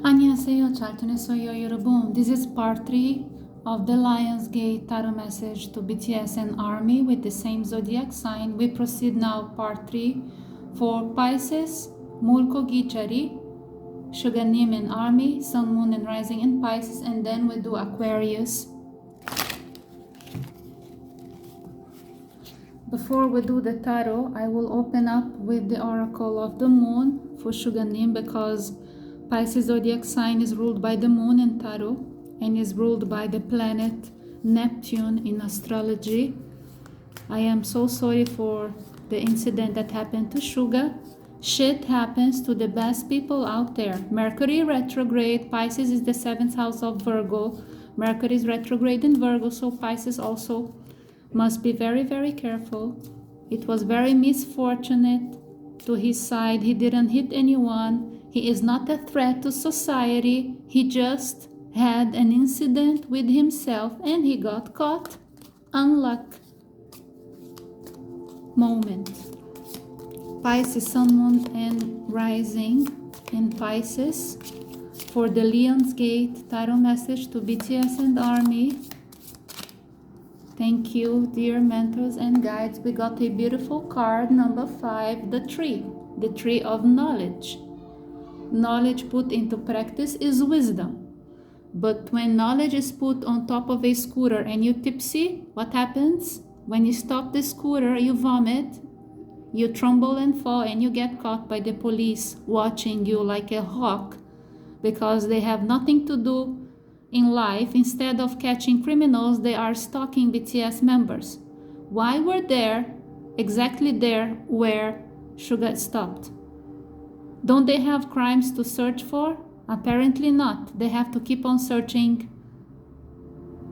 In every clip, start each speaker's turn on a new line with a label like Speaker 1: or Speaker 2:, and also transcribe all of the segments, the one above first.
Speaker 1: 안녕하세요. 잘 지냈어요, 여러분. This is part 3 of the Lionsgate tarot message to BTS and ARMY with the same zodiac sign. We proceed now part 3 for Pisces, 물고기 자리, Sugar Nim and ARMY, Sun, Moon and Rising in Pisces, and then we do Aquarius. Before we do the tarot, I will open up with the oracle of the moon for Sugar Nim because Pisces zodiac sign is ruled by the moon in tarot and is ruled by the planet Neptune in astrology. I am so sorry for the incident that happened to Sugar. Shit happens to the best people out there. Mercury retrograde. Pisces is the 7th house of Virgo. Mercury is retrograde in Virgo, so Pisces also must be very, very careful. It was very misfortunate to his side. He didn't hit anyone. He is not a threat to society. He just had an incident with himself and he got caught. Unluck moment. Pisces, Sun, Moon, and Rising in Pisces for the Lionsgate tarot message to BTS and ARMY. Thank you, dear mentors and guides. We got a beautiful card, number 5, the tree of knowledge. Knowledge put into practice is wisdom. But when knowledge is put on top of a scooter and you tipsy, what happens? When you stop the scooter, you vomit, you tremble and fall, and you get caught by the police watching you like a hawk because they have nothing to do in life. Instead of catching criminals, they are stalking BTS members. Why were there, exactly there where Sugar stopped? Don't they have crimes to search for? Apparently not. They have to keep on searching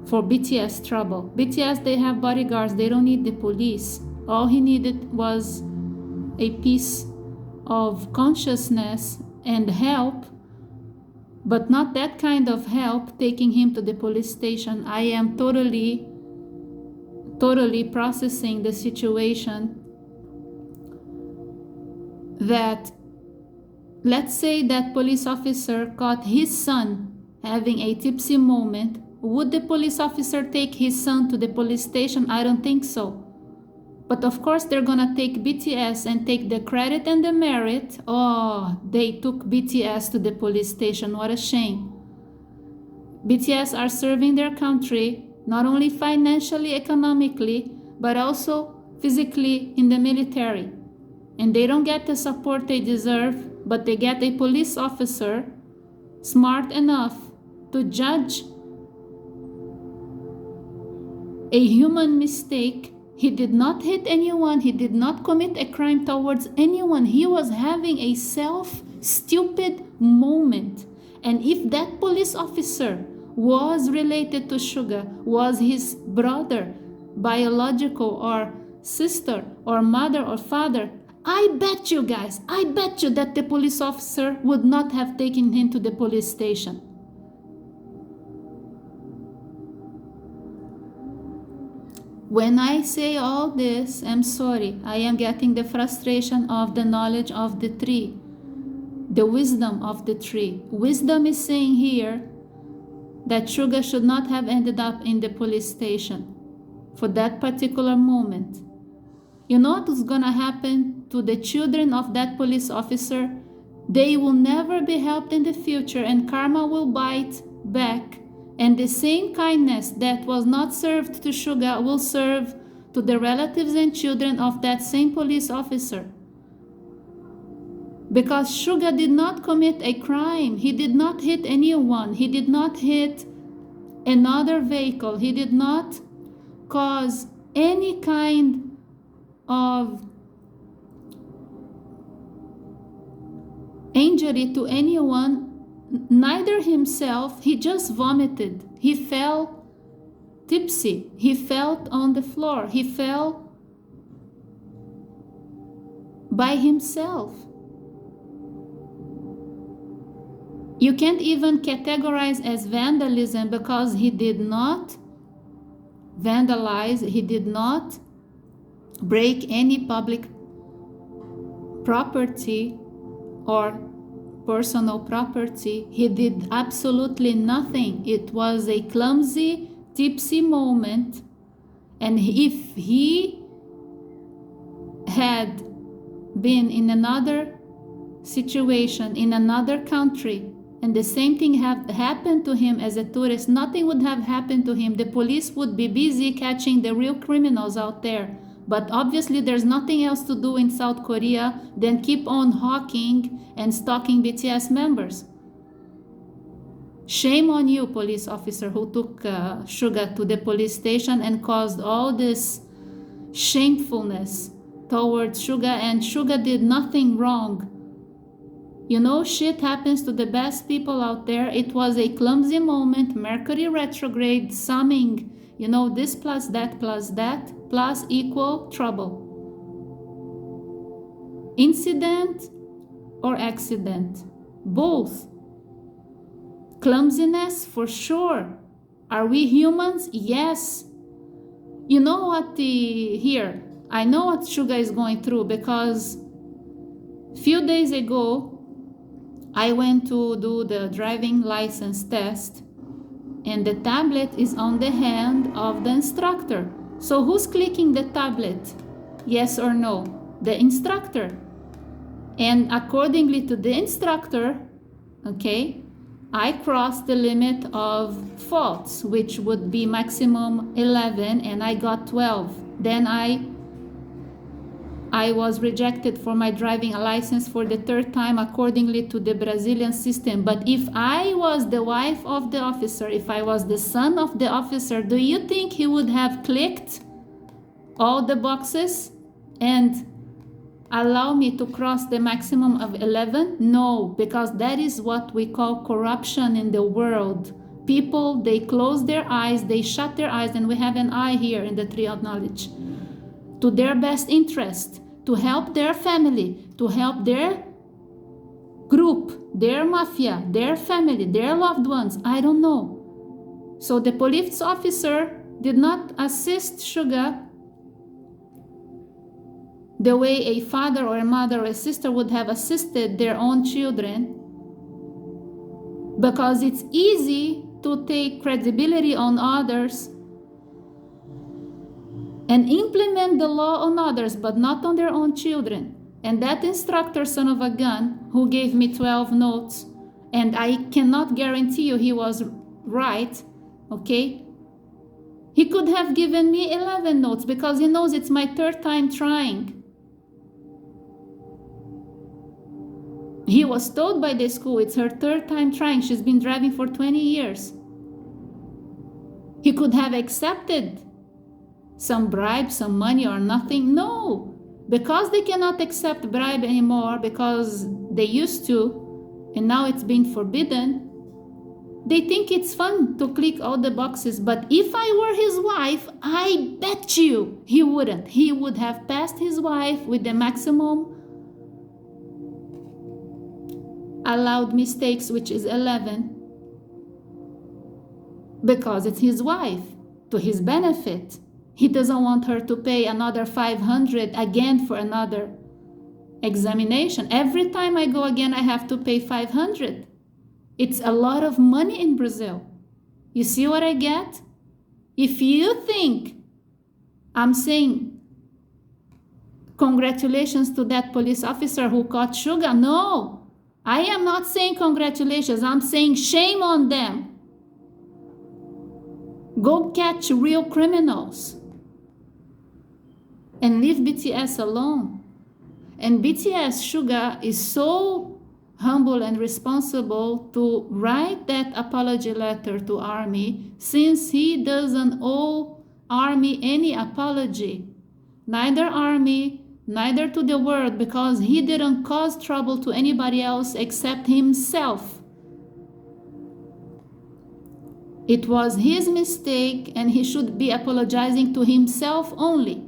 Speaker 1: for BTS trouble. BTS, they have bodyguards. They don't need the police. All he needed was a piece of consciousness and help, but not that kind of help taking him to the police station. I am totally processing the situation that, let's say that police officer caught his son having a tipsy moment. Would the police officer take his son to the police station? I don't think so. But of course they're gonna take BTS and take the credit and the merit. Oh, they took BTS to the police station. What a shame. BTS are serving their country, not only financially, economically, but also physically in the military. And they don't get the support they deserve, but they get a police officer smart enough to judge a human mistake. He did not hit anyone. He did not commit a crime towards anyone. He was having a stupid moment. And if that police officer was related to Sugar, was his brother, biological, or sister, or mother, or father, I bet you guys, I bet you that the police officer would not have taken him to the police station. When I say all this, I'm sorry, I am getting the frustration of the knowledge of the tree, the wisdom of the tree. Wisdom is saying here that Sugar should not have ended up in the police station for that particular moment. You know what is gonna happen to the children of that police officer? They will never be helped in the future, and karma will bite back. And the same kindness that was not served to Sugar will serve to the relatives and children of that same police officer. Because Sugar did not commit a crime. He did not hit anyone. He did not hit another vehicle. He did not cause any kind of injury to anyone, neither himself. He just vomited. He fell tipsy. He fell on the floor. He fell by himself. You can't even categorize as vandalism because he did not vandalize. He did not break any public property or personal property. He did absolutely nothing. It was a clumsy, tipsy moment. And if he had been in another situation, in another country, and the same thing had happened to him as a tourist, nothing would have happened to him. The police would be busy catching the real criminals out there. But obviously there's nothing else to do in South Korea than keep on hawking and stalking BTS members. Shame on you, police officer, who took SUGA to the police station and caused all this shamefulness towards SUGA, and SUGA did nothing wrong. You know, shit happens to the best people out there. It was a clumsy moment, Mercury retrograde, summing, you know, this plus that plus equal trouble. Incident or accident? Both. Clumsiness for sure. Are we humans? Yes. You know what here? I know what SUGA is going through, because a few days ago I went to do the driving license test, and the tablet is on the hand of the instructor. So who's clicking the tablet? Yes or no? The instructor. And accordingly to the instructor, okay, I crossed the limit of faults, which would be maximum 11, and I got 12. Then I was rejected for my driving license for the third time accordingly to the Brazilian system. But if I was the wife of the officer, if I was the son of the officer, do you think he would have clicked all the boxes and allow me to cross the maximum of 11? No, because that is what we call corruption in the world. People, they close their eyes, they shut their eyes, and we have an eye here in the tree of knowledge, to their best interest, to help their family, to help their group, their mafia, their family, their loved ones. I don't know. So the police officer did not assist SUGA the way a father or a mother or a sister would have assisted their own children, because it's easy to take credibility on others and implement the law on others, but not on their own children. And that instructor, son of a gun, who gave me 12 notes, and I cannot guarantee you he was right, okay? He could have given me 11 notes because he knows it's my third time trying. He was told by the school it's her third time trying. She's been driving for 20 years. He could have accepted some bribe, some money or nothing. No, because they cannot accept bribe anymore because they used to, and now it's been forbidden. They think it's fun to click all the boxes. But if I were his wife, I bet you he wouldn't. He would have passed his wife with the maximum allowed mistakes, which is 11, because it's his wife, to his benefit. He doesn't want her to pay another 500 again for another examination. Every time I go again, I have to pay 500. It's a lot of money in Brazil. You see what I get? If you think I'm saying congratulations to that police officer who caught SUGA, no, I am not saying congratulations. I'm saying shame on them. Go catch real criminals and leave BTS alone. And BTS, SUGA, is so humble and responsible to write that apology letter to ARMY, since he doesn't owe ARMY any apology. Neither ARMY, neither to the world, because he didn't cause trouble to anybody else except himself. It was his mistake, and he should be apologizing to himself only.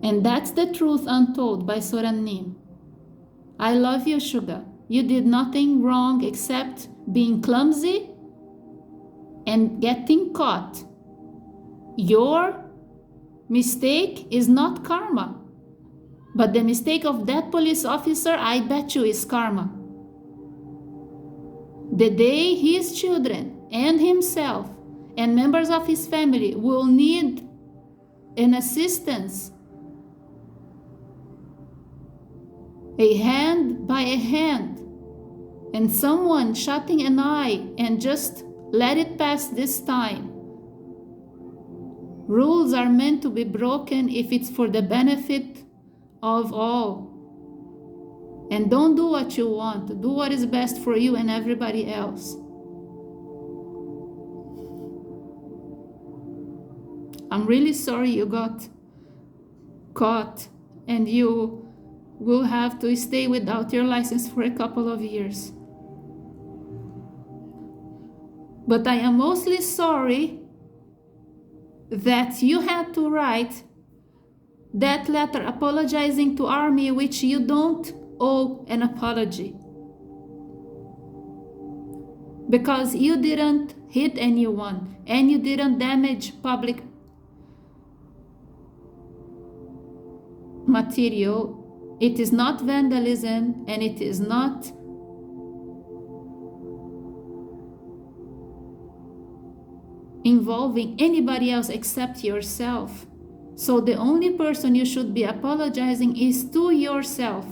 Speaker 1: And that's the truth untold by Soran Nim. I love you, SUGA. You did nothing wrong except being clumsy and getting caught. Your mistake is not karma, But the mistake of that police officer, I bet you, is karma. The day his children and himself and members of his family will need an assistance, a hand by a hand, and someone shutting an eye and just let it pass this time. Rules are meant to be broken if it's for the benefit of all. And don't do what you want. Do what is best for you and everybody else. I'm really sorry you got caught and you will have to stay without your license for a couple of years. But I am mostly sorry that you had to write that letter apologizing to Army, which you don't owe an apology. Because you didn't hit anyone and you didn't damage public material. It is not vandalism and it is not involving anybody else except yourself. So the only person you should be apologizing is to yourself.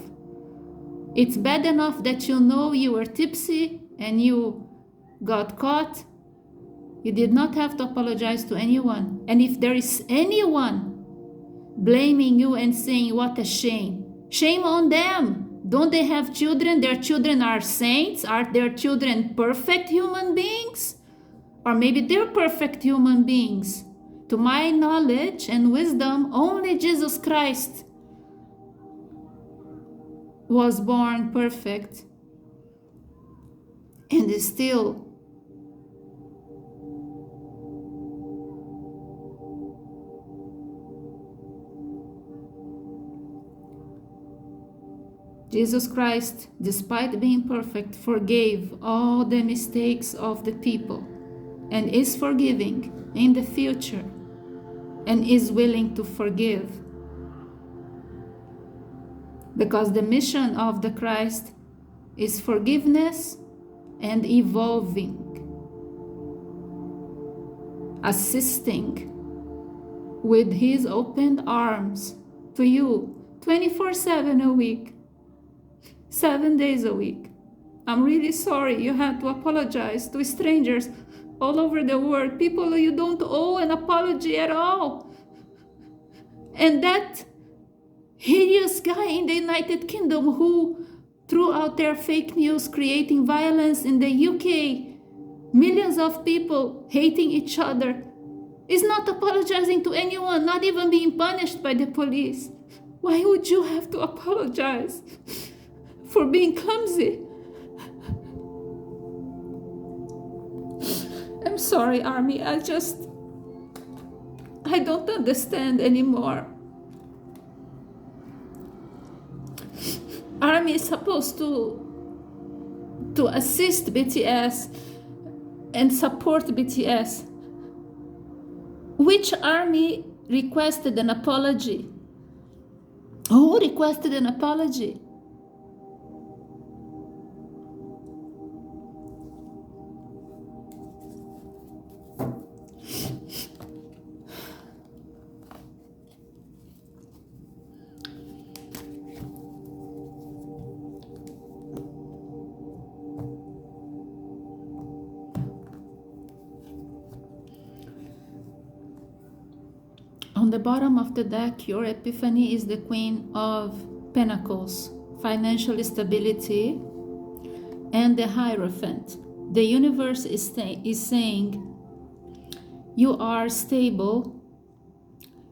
Speaker 1: It's bad enough that you know you were tipsy and you got caught. You did not have to apologize to anyone. And if there is anyone blaming you and saying, what a shame, shame on them. Don't they have children? Their children are saints. Are their children perfect human beings? Or maybe they're perfect human beings. To my knowledge and wisdom, only Jesus Christ was born perfect and is still Jesus Christ, despite being perfect, forgave all the mistakes of the people and is forgiving in the future and is willing to forgive. Because the mission of the Christ is forgiveness and evolving, assisting with his open arms to you 24/7 a week, 7 days a week. I'm really sorry you had to apologize to strangers all over the world, people you don't owe an apology at all. And that hideous guy in the United Kingdom who threw out their fake news creating violence in the UK, millions of people hating each other, is not apologizing to anyone, not even being punished by the police. Why would you have to apologize for being clumsy? I'm sorry, Army. I don't understand anymore. Army is supposed to assist BTS and support BTS. Which army requested an apology? Who requested an apology? On the bottom of the deck, your epiphany is the Queen of Pentacles, financial stability, and the Hierophant. The universe is saying, you are stable,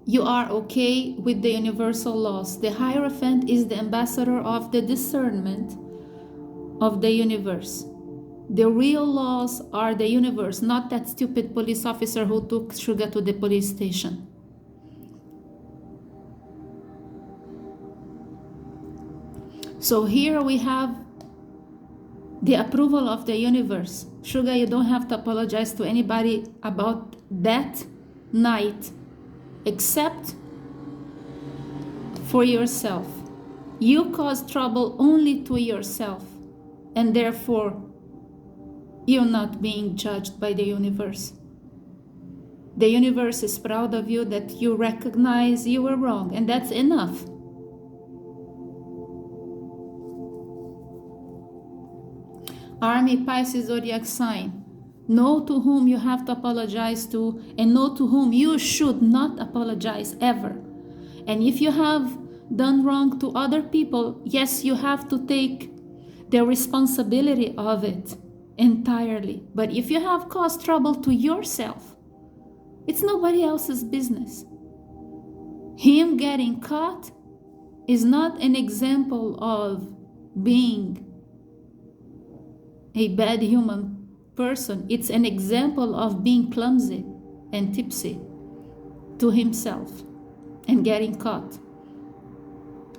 Speaker 1: you are okay with the universal laws. The Hierophant is the ambassador of the discernment of the universe. The real laws are the universe, not that stupid police officer who took SUGA to the police station. So here we have the approval of the universe. SUGA, you don't have to apologize to anybody about that night except for yourself. You cause trouble only to yourself, and therefore you're not being judged by the universe. The universe is proud of you that you recognize you were wrong, and that's enough. Army Pisces zodiac sign. Know to whom you have to apologize to, and know to whom you should not apologize ever. And if you have done wrong to other people, yes, you have to take the responsibility of it entirely. But if you have caused trouble to yourself, it's nobody else's business. Him getting caught is not an example of being a bad human person. It's an example of being clumsy and tipsy to himself and getting caught.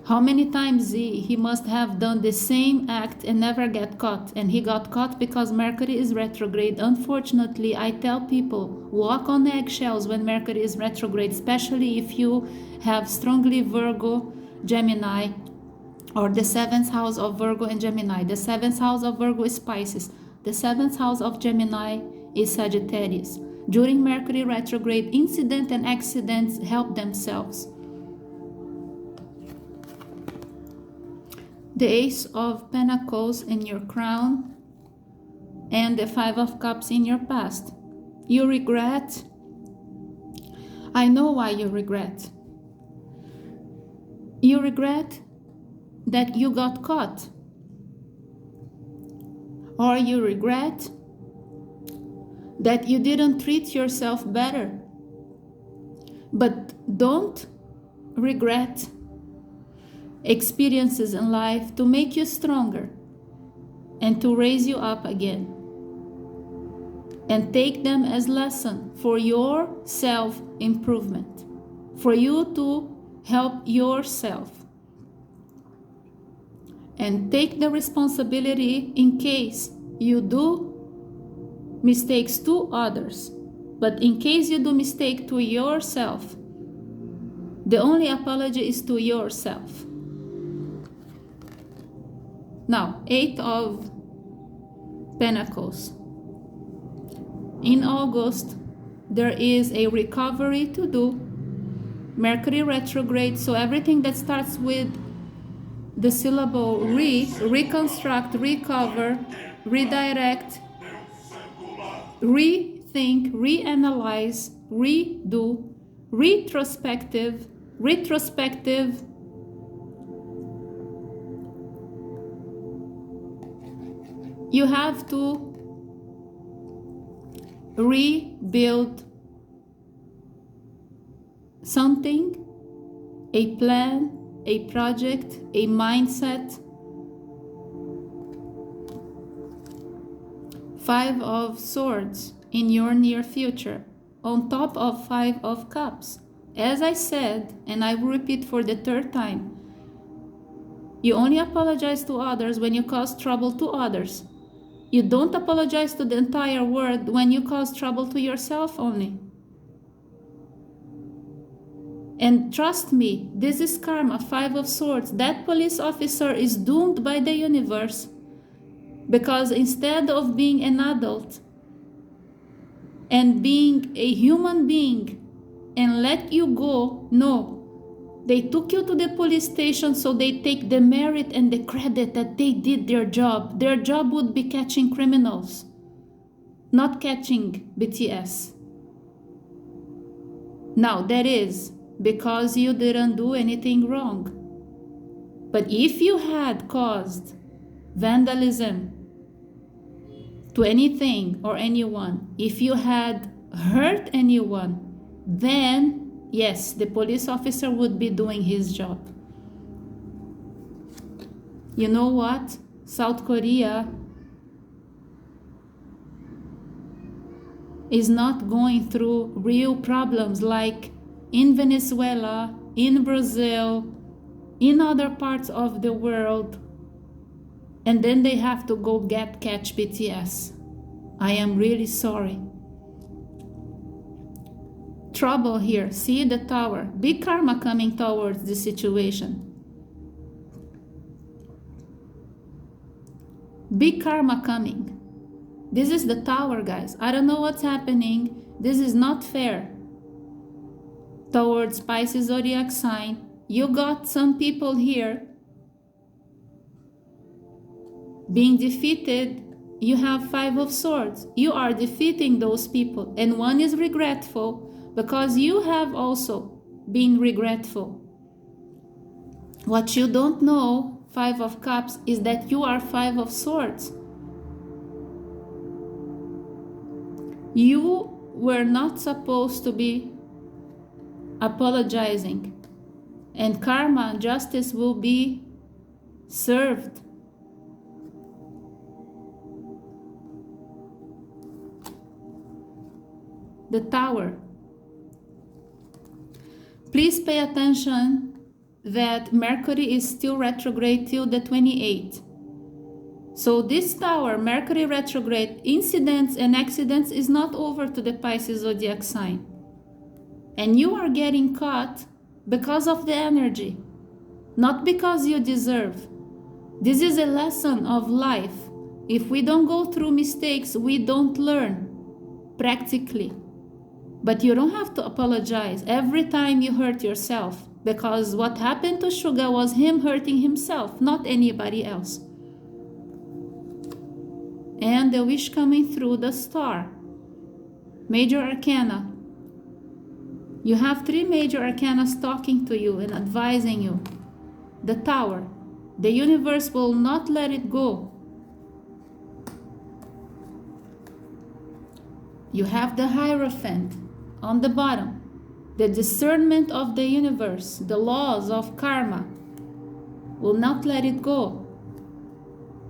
Speaker 1: How many times he must have done the same act and never get caught, and he got caught because Mercury is retrograde. Unfortunately, I tell people, walk on eggshells when Mercury is retrograde, especially if you have strongly Virgo, Gemini, or the 7th house of Virgo and Gemini. The 7th house of Virgo is Pisces. The 7th house of Gemini is Sagittarius. During Mercury retrograde, incident and accidents help themselves. The Ace of Pentacles in your crown and the 5 of Cups in your past. You regret. I know why you regret. You regret that you got caught. Or you regret that you didn't treat yourself better. But don't regret experiences in life to make you stronger and to raise you up again. And take them as lesson for your self-improvement, for you to help yourself. And take the responsibility in case you do mistakes to others. But in case you do mistake to yourself, the only apology is to yourself. Now, 8 of Pentacles. In August, there is a recovery to do. Mercury retrograde, so everything that starts with the syllable reconstruct, recover, redirect, rethink, reanalyze, redo, retrospective. You have to rebuild something, a plan, a project, a mindset. 5 of Swords in your near future, on top of 5 of Cups. As I said, and I will repeat for the 3rd time, you only apologize to others when you cause trouble to others. You don't apologize to the entire world when you cause trouble to yourself only. And trust me, this is karma, 5 of Swords. That police officer is doomed by the universe because instead of being an adult and being a human being and let you go, no. They took you to the police station so they take the merit and the credit that they did their job. Their job would be catching criminals, not catching BTS. Now, that is because you didn't do anything wrong. But if you had caused vandalism to anything or anyone, if you had hurt anyone, then yes, the police officer would be doing his job. You know what? South Korea is not going through real problems like in Venezuela, in Brazil, in other parts of the world, and then they have to go catch BTS. I am really sorry. Trouble here. See the Tower. Big karma coming towards the situation. Big karma coming. This is the Tower, guys. I don't know what's happening. This is not fair. Towards Pisces zodiac sign, you got some people here being defeated. You have Five of Swords. You are defeating those people, and one is regretful because you have also been regretful. What you don't know, Five of Cups, is that you are Five of Swords. You were not supposed to be apologizing, and karma and justice will be served. The Tower. Please pay attention that Mercury is still retrograde till the 28th. So this Tower, Mercury retrograde, incidents and accidents is not over to the Pisces zodiac sign. And you are getting caught because of the energy, not because you deserve. This is a lesson of life. If we don't go through mistakes, we don't learn practically. But you don't have to apologize every time you hurt yourself, because what happened to SUGA was him hurting himself, not anybody else. And the wish coming through the Star. Major Arcana. You have 3 major arcana talking to you and advising you. The Tower. The universe will not let it go. You have the Hierophant on the bottom. The discernment of the universe, the laws of karma, will not let it go.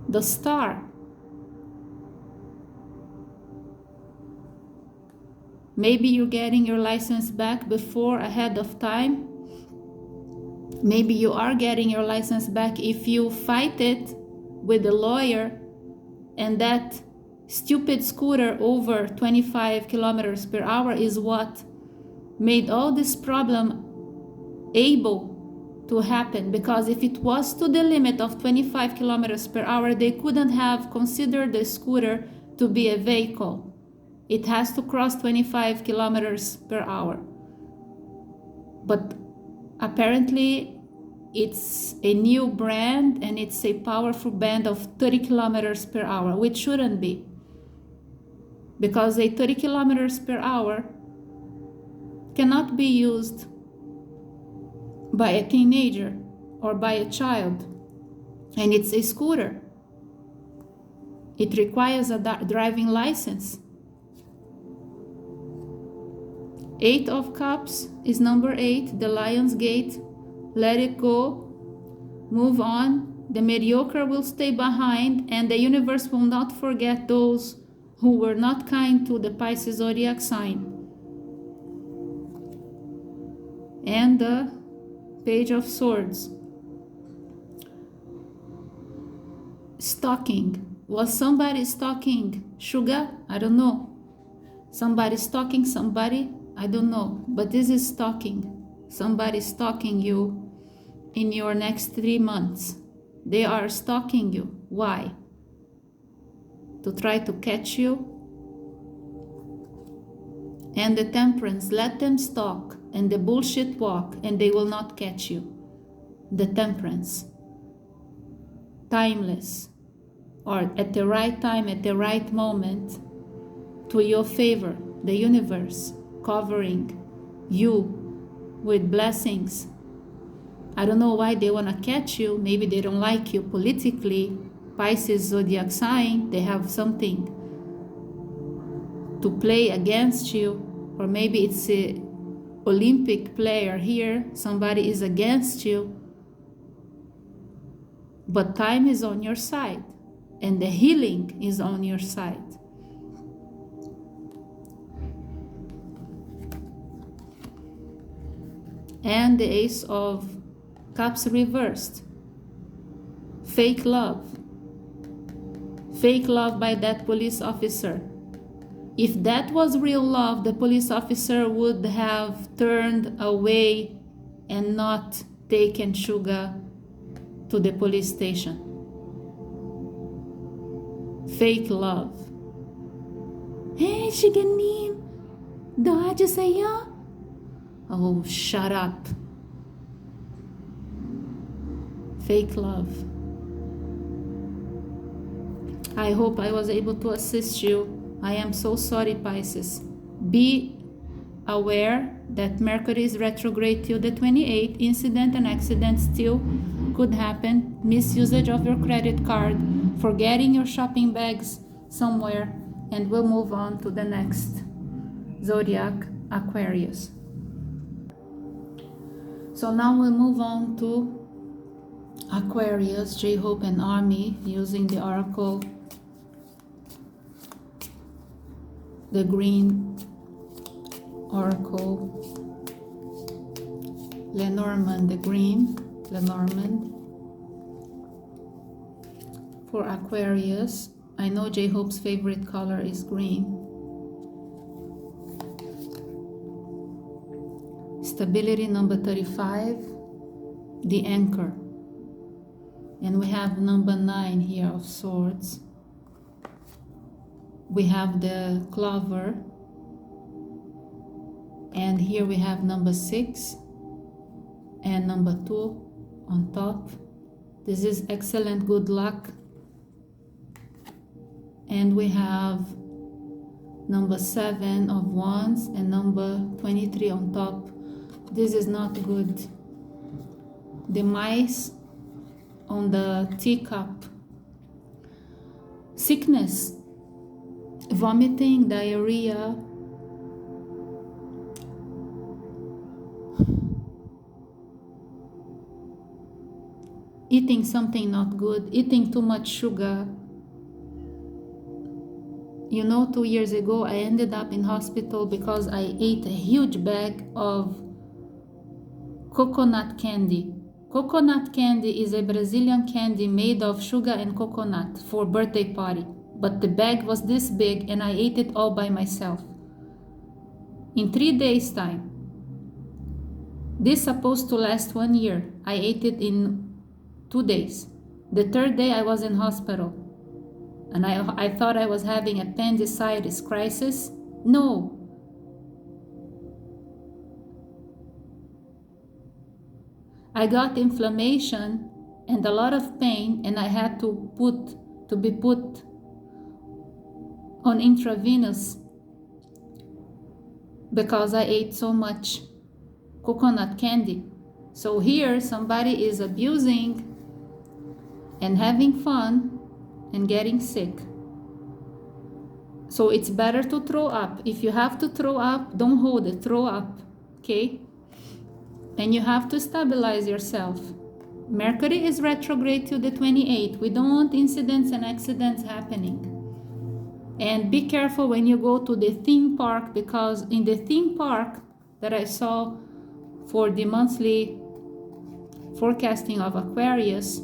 Speaker 1: The Star. Maybe you're getting your license back ahead of time. Maybe you are getting your license back if you fight it with a lawyer, and that stupid scooter over 25 kilometers per hour is what made all this problem able to happen. Because if it was to the limit of 25 kilometers per hour, they couldn't have considered the scooter to be a vehicle. It has to cross 25 kilometers per hour. But apparently it's a new brand, and it's a powerful band of 30 kilometers per hour, which shouldn't be. Because a 30 kilometers per hour cannot be used by a teenager or by a child. And it's a scooter. It requires a driving license. 8 of Cups is number 8, the Lion's Gate. Let it go. Move on. The mediocre will stay behind, and the universe will not forget those who were not kind to the Pisces zodiac sign. And the Page of Swords. Stalking. Was somebody stalking SUGA? I don't know. Somebody stalking somebody? I don't know. But this is stalking. Somebody stalking you in your next 3 months. They are stalking you. Why? To try to catch you. And the Temperance. Let them stalk and the bullshit walk, and they will not catch you. The Temperance. Timeless. Or at the right time, at the right moment, to your favor, the universe covering you with blessings. I don't know why they want to catch you. Maybe they don't like you politically. Pisces zodiac sign, they have something to play against you. Or maybe it's a Olympic player here. Somebody is against you. But time is on your side. And the healing is on your side. And the Ace of Cups reversed. Fake love. Fake love by that police officer. If that was real love, the police officer would have turned away and not taken SUGA to the police station. Fake love. Hey, 시계님, 도와주세요. Oh, shut up. Fake love. I hope I was able to assist you. I am so sorry, Pisces. Be aware that Mercury is retrograde till the 28th. Incident and accident still could happen. Misusage of your credit card, forgetting your shopping bags somewhere, and we'll move on to the next zodiac, Aquarius. So now we'll move on to Aquarius, J-Hope and Army, using the oracle, the green oracle, Lenormand, the green Lenormand. For Aquarius, I know J-Hope's favorite color is green. Stability number 35, the anchor. And we have number 9 here of swords. We have the clover. And here we have number 6 and number 2 on top. This is excellent good luck. And we have number 7 of wands and number 23 on top. This is not good. The mice on the teacup. Sickness, vomiting, diarrhea, eating something not good, eating too much sugar. You know, 2 years ago I ended up in hospital because I ate a huge bag of coconut candy. Coconut candy is a Brazilian candy made of sugar and coconut for birthday party. But the bag was this big and I ate it all by myself. In 3 days time. This supposed to last 1 year. I ate it in 2 days. The 3rd day I was in hospital. And I thought I was having appendicitis crisis. No. I got inflammation and a lot of pain, and I had to be put on intravenous because I ate so much coconut candy. So here somebody is abusing and having fun and getting sick. So it's better to throw up. If you have to throw up, don't hold it, throw up, okay? And you have to stabilize yourself. Mercury is retrograde till the 28th. We don't want incidents and accidents happening. And be careful when you go to the theme park, because in the theme park that I saw for the monthly forecasting of Aquarius,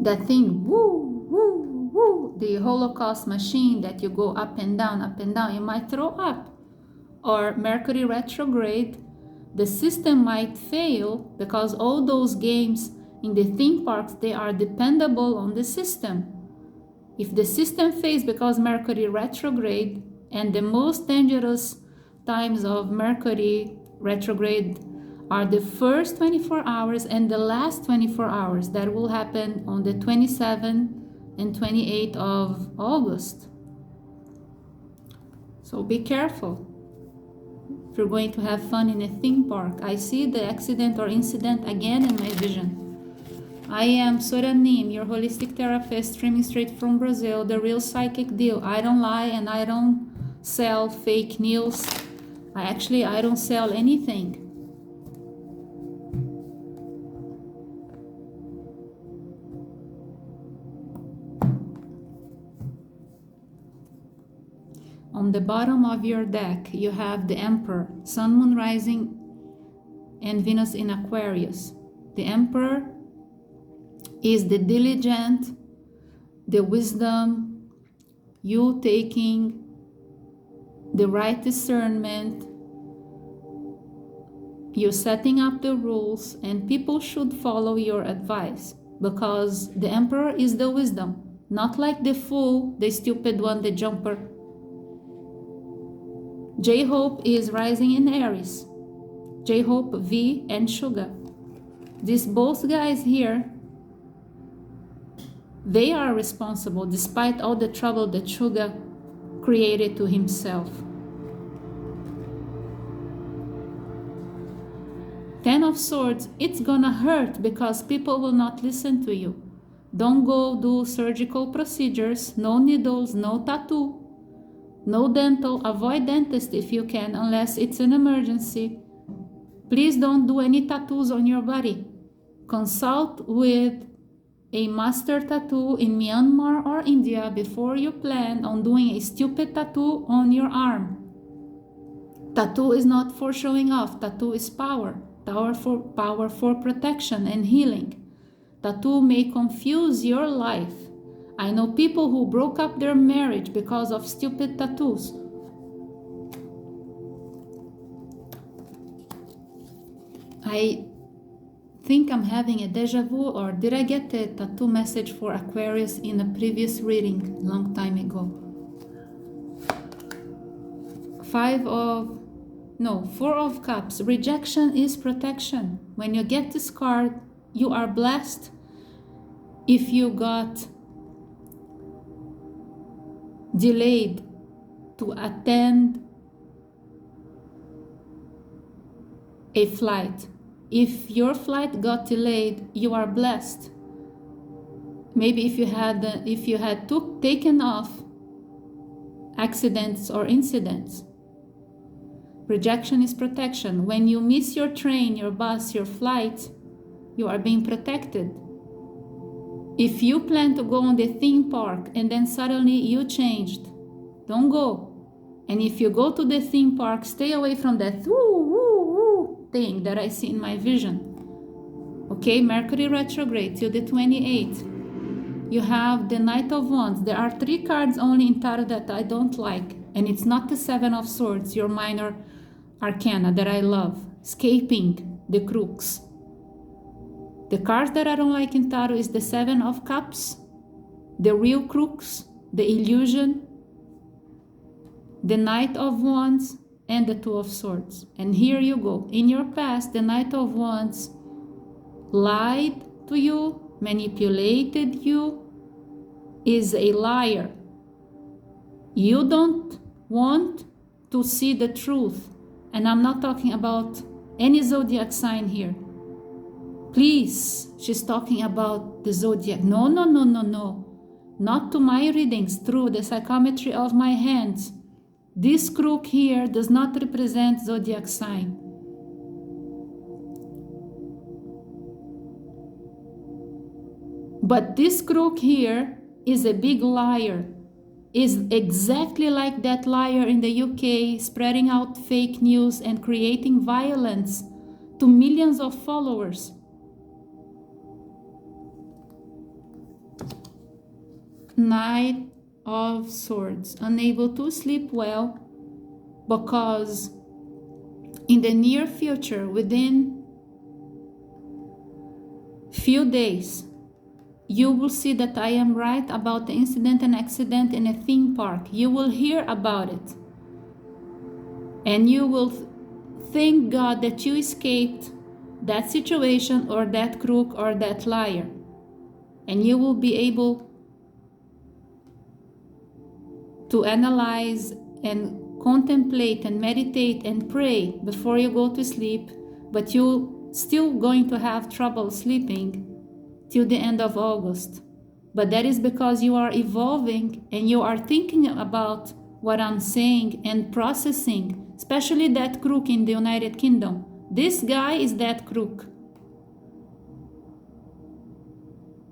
Speaker 1: that thing, woo, woo, woo, the Holocaust machine that you go up and down, you might throw up. Or Mercury retrograde, the system might fail because all those games in the theme parks, they are dependable on the system. If the system fails because Mercury retrograde, and the most dangerous times of Mercury retrograde are the first 24 hours and the last 24 hours. That will happen on the 27th and 28th of August. So be careful if you're going to have fun in a theme park. I see the accident or incident again in my vision. I am Soranim, your holistic therapist, streaming straight from Brazil, the real psychic deal. I don't lie and I don't sell fake news. I don't sell anything. On the bottom of your deck, you have the Emperor, Sun, Moon, Rising, and Venus in Aquarius. The Emperor is the diligent, the wisdom, you taking the right discernment, you're setting up the rules, and people should follow your advice because the Emperor is the wisdom. not like the fool, the stupid one, the jumper. J-Hope is rising in Aries. J-Hope, V, and SUGA. These both guys here, they are responsible despite all the trouble that SUGA created to himself. Ten of Swords, it's gonna hurt because people will not listen to you. Don't go do surgical procedures, no needles, no tattoo, no dental. Avoid dentist if you can, unless it's an emergency. Please don't do any tattoos on your body. Consult with a master tattoo in Myanmar or India before you plan on doing a stupid tattoo on your arm. Tattoo is not for showing off. Tattoo is power. Power for protection and healing. Tattoo may confuse your life. I know people who broke up their marriage because of stupid tattoos. I think I'm having a deja vu, or did I get a tattoo message for Aquarius in a previous reading long time ago? Four of Cups. Rejection is protection. When you get this card, you are blessed. If you got delayed to attend a flight, if your flight got delayed, you are blessed. Maybe if you had taken off accidents or incidents. Rejection is protection. When you miss your train, your bus, your flight, you are being protected. If you plan to go on the theme park and then suddenly you changed, don't go. And if you go to the theme park, stay away from that woo thing that I see in my vision. Okay, Mercury retrograde till the 28th. You have the Knight of Wands. There are 3 cards only in tarot that I don't like, and it's not the 7 of Swords, your minor arcana that I love. Escaping the crooks. The cards that I don't like in tarot is the 7 of Cups, the real crooks, the illusion, the Knight of Wands, and the 2 of Swords. And here you go. In your past, the Knight of Wands lied to you, manipulated you, is a liar. You don't want to see the truth. And I'm not talking about any zodiac sign here. Please, she's talking about the zodiac. No. Not to my readings through the psychometry of my hands. This crook here does not represent zodiac sign. But this crook here is a big liar. Is exactly like that liar in the UK, spreading out fake news and creating violence to millions of followers. Knight of Swords, unable to sleep well because in the near future, within few days, you will see that I am right about the incident and accident in a theme park. You will hear about it. And you will thank God that you escaped that situation or that crook or that liar. And you will be able to analyze and contemplate and meditate and pray before you go to sleep, but you're still going to have trouble sleeping till the end of August. But that is because you are evolving and you are thinking about what I'm saying and processing, especially that crook in the United Kingdom. This guy is that crook.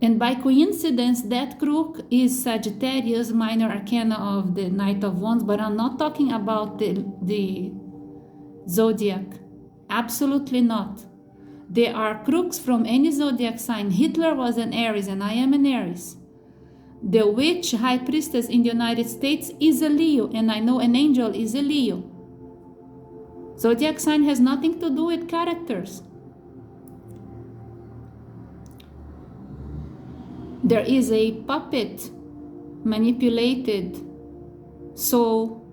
Speaker 1: And by coincidence, that crook is Sagittarius, minor arcana of the Knight of Wands, but I'm not talking about the zodiac. Absolutely not. There are crooks from any zodiac sign. Hitler was an Aries and I am an Aries. The witch high priestess in the United States is a Leo, and I know an angel is a Leo. Zodiac sign has nothing to do with characters. There is a puppet manipulated. So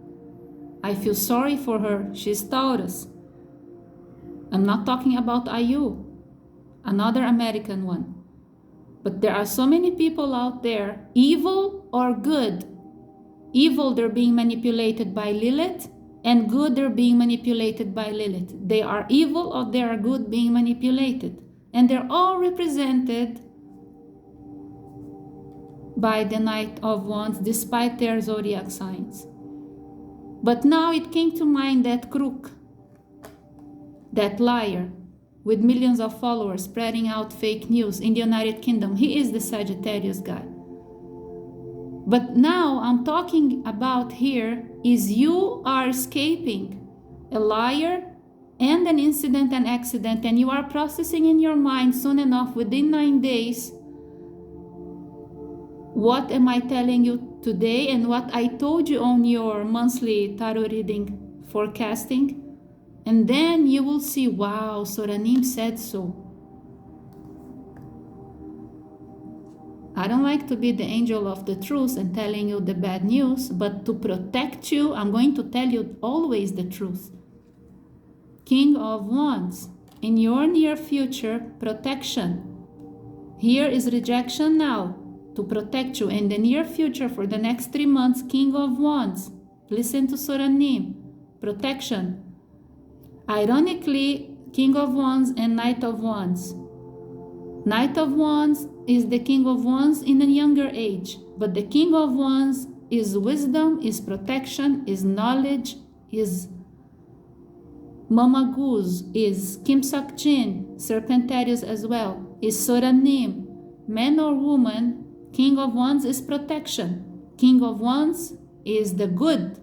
Speaker 1: I feel sorry for her. She's Taurus. I'm not talking about IU, another American one. But there are so many people out there, evil or good. Evil, they're being manipulated by Lilith, and good, they're being manipulated by Lilith. They are evil or they are good being manipulated. And they're all represented by the Knight of Wands, despite their zodiac signs. But now it came to mind that crook, that liar, with millions of followers spreading out fake news in the United Kingdom. He is the Sagittarius guy. But now I'm talking about here is you are escaping a liar and an incident, an accident, and you are processing in your mind soon enough, within 9 days, what am I telling you today and what I told you on your monthly tarot reading forecasting. And then you will see, wow, Soranim said so. I don't like to be the angel of the truth and telling you the bad news, but to protect you, I'm going to tell you always the truth. King of Wands, in your near future, protection. Here is rejection now, to protect you. In the near future, for the next 3 months, King of Wands. Listen to Soranim. Protection. Ironically, King of Wands and Knight of Wands. Knight of Wands is the King of Wands in a younger age, but the King of Wands is wisdom, is protection, is knowledge, is Mama Goose, is Kim Sok-jin, Serpentarius as well, is Soranim. Man or woman, King of Wands is protection. King of Wands is the good,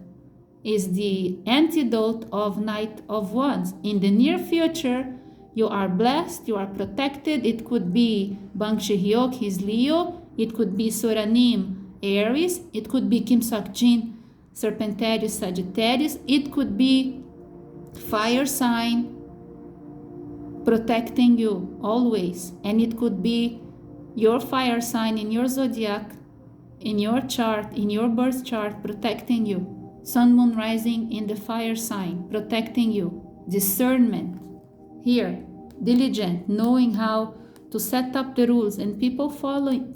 Speaker 1: is the antidote of Knight of Wands. In the near future, you are blessed, you are protected. It could be Bang Shi-hyuk, he's Leo. It could be Soranim, Aries. It could be Kim Sok-jin, Serpentarius, Sagittarius. It could be fire sign protecting you always. And it could be your fire sign in your zodiac, in your chart, in your birth chart, protecting you. Sun, moon, rising in the fire sign, protecting you. Discernment. Here, diligent, knowing how to set up the rules and people following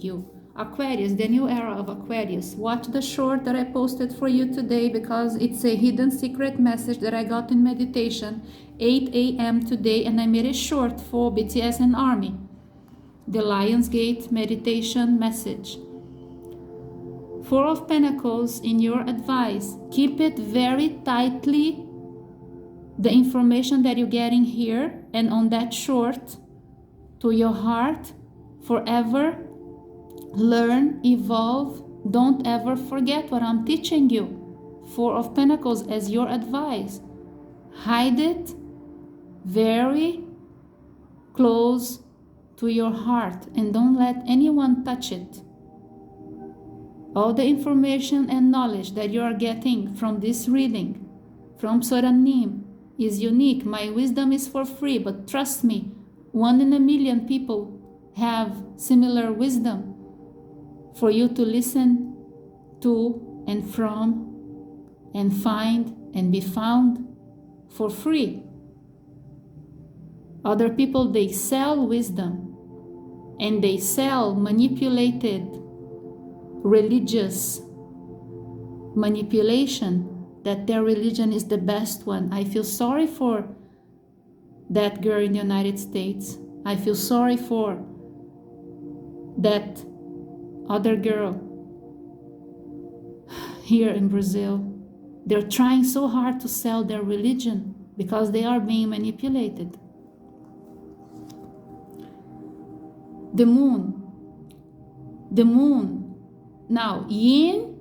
Speaker 1: you. Aquarius, the new era of Aquarius. Watch the short that I posted for you today because it's a hidden secret message that I got in meditation, 8 a.m. today, and I made it short for BTS and ARMY. The Lionsgate meditation message. Four of Pentacles in your advice. Keep it very tightly, the information that you're getting here and on that short, to your heart forever. Learn, evolve. Don't ever forget what I'm teaching you. Four of Pentacles as your advice. Hide it very close to your heart and don't let anyone touch it. All the information and knowledge that you are getting from this reading, from Soranim, is unique. My wisdom is for free, but trust me, 1 in a million people have similar wisdom for you to listen to and from and find and be found for free. Other people, they sell wisdom and they sell manipulated religious manipulation, that their religion is the best one. I feel sorry for that girl in the United States. I feel sorry for that other girl here in Brazil. They're trying so hard to sell their religion because they are being manipulated. The moon. The moon. Now, yin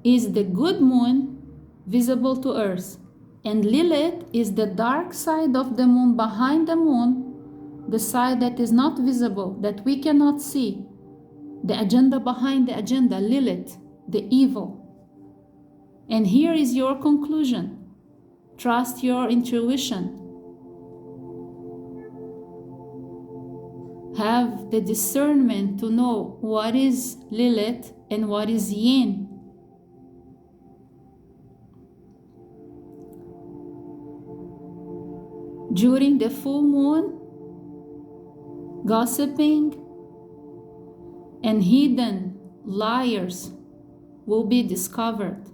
Speaker 1: is the good moon visible to Earth, and Lilith is the dark side of the moon, behind the moon, the side that is not visible, that we cannot see, the agenda behind the agenda, Lilith, the evil. And here is your conclusion. Trust your intuition. have the discernment to know what is Lilith and what is Yin. During the full moon, gossiping and hidden liars will be discovered.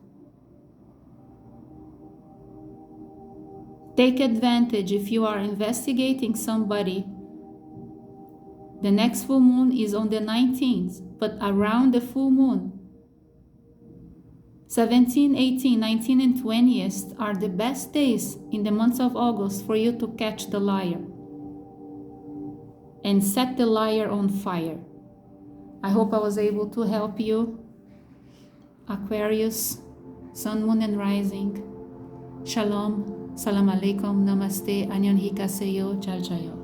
Speaker 1: Take advantage if you are investigating somebody. The next full moon is on the 19th, but around the full moon, 17, 18, 19, and 20th are the best days in the month of August for you to catch the liar and set the liar on fire. I hope I was able to help you. Aquarius, Sun, Moon, and Rising. Shalom, Salam Alaikum, Namaste, Annyeonghaseyo, Jaljayo.